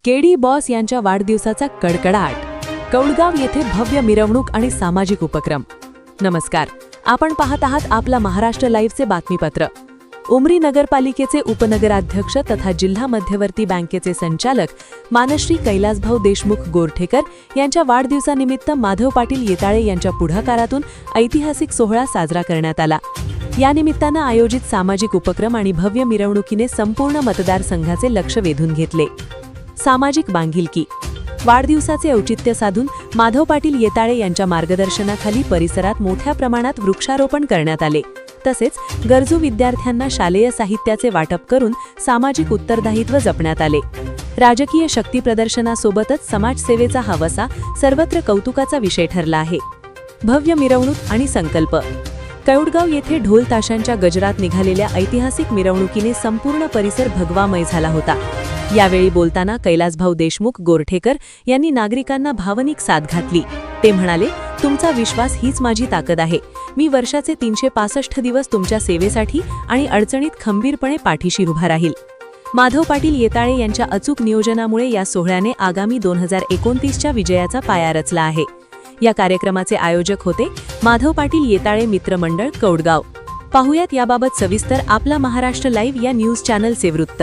KD boss यांच्या वाढदिवसाचा कडकडाट, कौडगाव येथे भव्य मिरवणूक आणि सामाजिक उपक्रम। नमस्कार, आपण पाहत आहात आपला महाराष्ट्र लाईव्हचे बातमीपत्र। उमरी नगरपालिकेचे उपनगराध्यक्ष तथा जिल्हा मध्यवर्ती बँकेचे संचालक मानश्री कैलासभाऊ देशमुख गोरठेकर यांच्या वाढदिवसानिमित्त माधव पाटील येताळे यांच्या पुढाकारातून ऐतिहासिक सोहळा साजरा करण्यात आला। या निमित्तानं आयोजित सामाजिक उपक्रम आणि भव्य मिरवणुकीने संपूर्ण मतदारसंघाचे लक्ष वेधून घेतले। सामाजिक बांधिलकी, वाढदिवसाचे औचित्य साधून माधव पाटील येताळे यांच्या मार्गदर्शनाखाली परिसरात मोठ्या प्रमाणात वृक्षारोपण करण्यात आले। तसेच गरजू विद्यार्थ्यांना शालेय साहित्याचे वाटप करून सामाजिक उत्तरदायित्व जपण्यात आले। राजकीय शक्ती प्रदर्शनासोबतच समाजसेवेचा हा वसा सर्वत्र कौतुकाचा विषय ठरला आहे। भव्य मिरवणूक आणि संकल्प, कौडगाव येथे ढोल ताशांच्या गजरात निघालेल्या ऐतिहासिक मिरवणुकीने संपूर्ण परिसर भगवामय झाला होता। यावेळी बोलताना कैलासभाऊ देशमुख गोरठेकर यांनी नागरिकांना भावनिक साथ घातली। ते म्हणाले, तुमचा विश्वास हीच माझी ताकद आहे। मी वर्षाचे 365 दिवस तुमच्या सेवेसाठी आणि अडचणीत खंबीरपणे पाठीशी उभा राहील। माधव पाटील येताळे यांच्या अचूक नियोजनामुळे या सोहळ्याने आगामी 2029च्या विजयाचा पाया रचला आहे। या कार्यक्रमाचे आयोजक होते माधव पाटील येताळे मित्रमंडळ कौडगाव। पाहुयात याबाबत सविस्तर आपला महाराष्ट्र लाईव्ह या न्यूज चॅनलचे वृत्त।